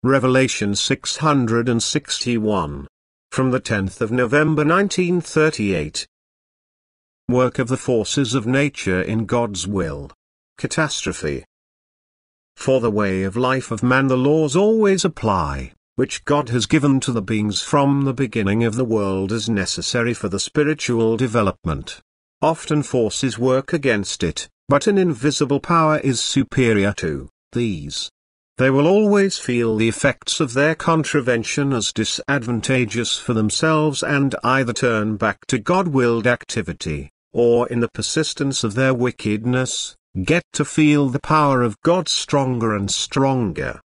Revelation 661. From the 10th of November 1938. Work of the forces of nature in God's will. Catastrophe. For the way of life of man the laws always apply, which God has given to the beings from the beginning of the world as necessary for the spiritual development. Often forces work against it, but an invisible power is superior to these. They will always feel the effects of their contravention as disadvantageous for themselves and either turn back to God-willed activity, or in the persistence of their wickedness, get to feel the power of God stronger and stronger.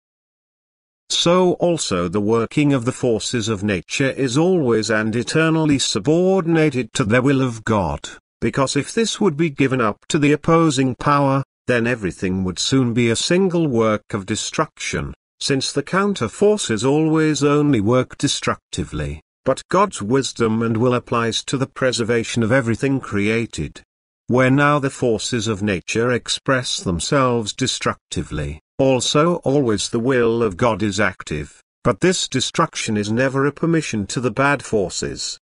So also the working of the forces of nature is always and eternally subordinated to the will of God, because if this would be given up to the opposing power, then everything would soon be a single work of destruction, since the counter forces always only work destructively, but God's wisdom and will applies to the preservation of everything created. Where now the forces of nature express themselves destructively, also always the will of God is active, but this destruction is never a permission to the bad forces.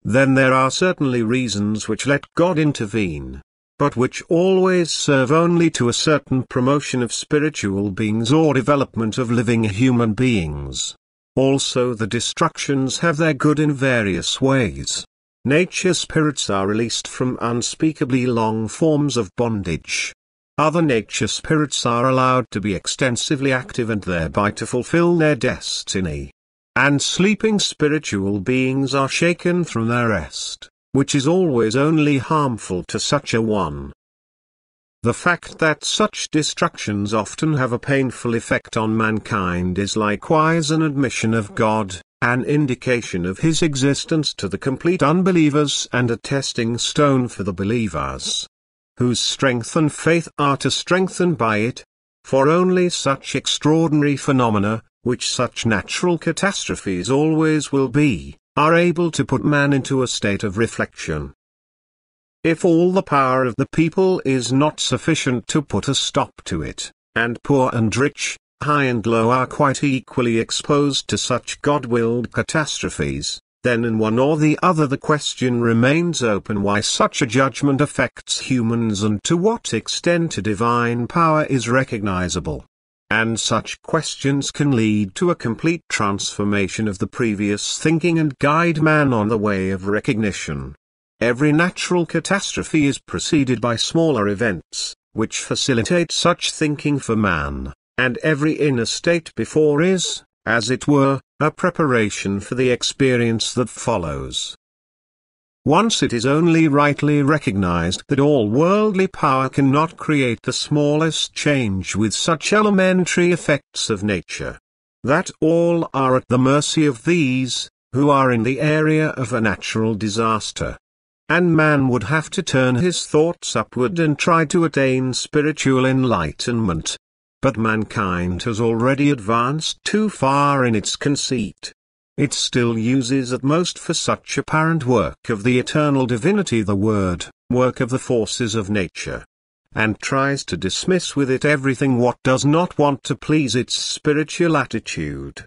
Then there are certainly reasons which let God intervene, but which always serve only to a certain promotion of spiritual beings or development of living human beings. Also the destructions have their good in various ways. Nature spirits are released from unspeakably long forms of bondage. Other nature spirits are allowed to be extensively active and thereby to fulfill their destiny. And sleeping spiritual beings are shaken from their rest, which is always only harmful to such a one. The fact that such destructions often have a painful effect on mankind is likewise an admission of God, an indication of His existence to the complete unbelievers and a testing stone for the believers, whose strength and faith are to strengthen by it, for only such extraordinary phenomena, which such natural catastrophes always will be, are able to put man into a state of reflection. If all the power of the people is not sufficient to put a stop to it, and poor and rich, high and low are quite equally exposed to such God-willed catastrophes, then in one or the other the question remains open why such a judgment affects humans and to what extent a divine power is recognizable. And such questions can lead to a complete transformation of the previous thinking and guide man on the way of recognition. Every natural catastrophe is preceded by smaller events, which facilitate such thinking for man, and every inner state before is, as it were, a preparation for the experience that follows. Once it is only rightly recognized that all worldly power cannot create the smallest change with such elementary effects of nature. That all are at the mercy of these, who are in the area of a natural disaster. And man would have to turn his thoughts upward and try to attain spiritual enlightenment. But mankind has already advanced too far in its conceit. It still uses at most for such apparent work of the eternal divinity the word, work of the forces of nature, and tries to dismiss with it everything what does not want to please its spiritual attitude.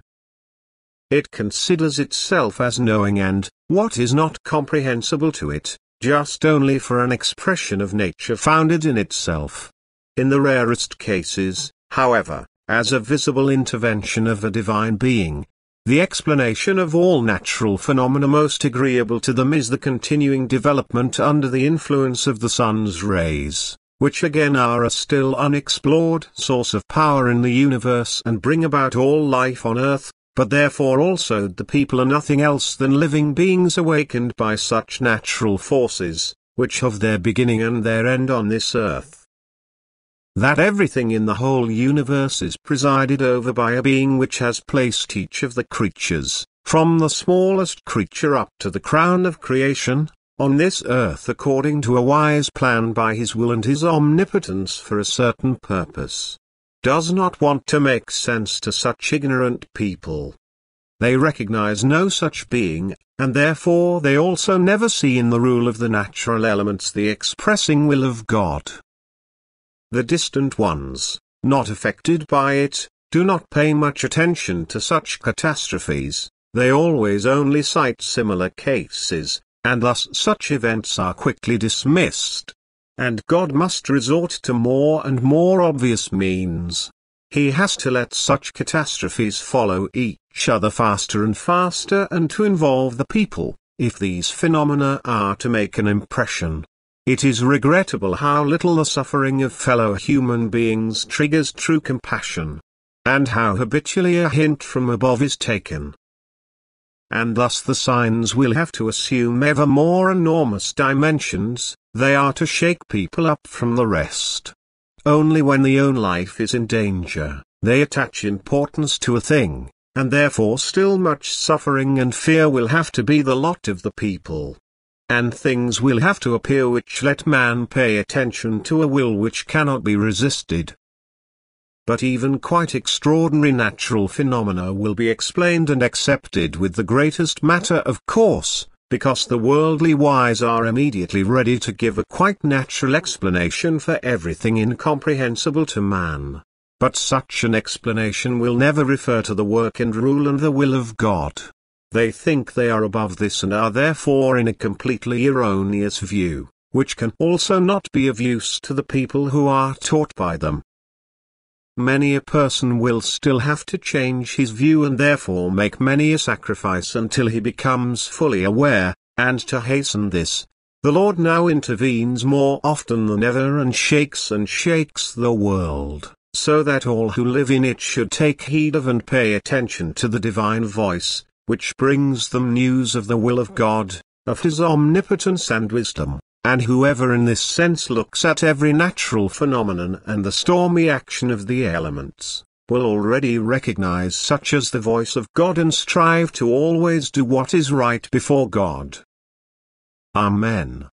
It considers itself as knowing and, what is not comprehensible to it, just only for an expression of nature founded in itself. In the rarest cases, however, as a visible intervention of a divine being, the explanation of all natural phenomena most agreeable to them is the continuing development under the influence of the sun's rays, which again are a still unexplored source of power in the universe and bring about all life on earth, but therefore also the people are nothing else than living beings awakened by such natural forces, which have their beginning and their end on this earth. That everything in the whole universe is presided over by a being which has placed each of the creatures, from the smallest creature up to the crown of creation, on this earth according to a wise plan by His will and His omnipotence for a certain purpose, does not want to make sense to such ignorant people. They recognize no such being, and therefore they also never see in the rule of the natural elements the expressing will of God. The distant ones, not affected by it, do not pay much attention to such catastrophes. They always only cite similar cases, and thus such events are quickly dismissed. And God must resort to more and more obvious means. He has to let such catastrophes follow each other faster and faster and to involve the people, if these phenomena are to make an impression. It is regrettable how little the suffering of fellow human beings triggers true compassion, and how habitually a hint from above is taken. And thus the signs will have to assume ever more enormous dimensions. They are to shake people up from the rest. Only when the own life is in danger, they attach importance to a thing, and therefore still much suffering and fear will have to be the lot of the people. And things will have to appear which let man pay attention to a will which cannot be resisted. But even quite extraordinary natural phenomena will be explained and accepted with the greatest matter of course, because the worldly wise are immediately ready to give a quite natural explanation for everything incomprehensible to man. But such an explanation will never refer to the work and rule and the will of God. They think they are above this and are therefore in a completely erroneous view, which can also not be of use to the people who are taught by them. Many a person will still have to change his view and therefore make many a sacrifice until he becomes fully aware, and to hasten this, the Lord now intervenes more often than ever and shakes the world, so that all who live in it should take heed of and pay attention to the divine voice, which brings them news of the will of God, of His omnipotence and wisdom. And whoever in this sense looks at every natural phenomenon and the stormy action of the elements, will already recognize such as the voice of God and strive to always do what is right before God. Amen.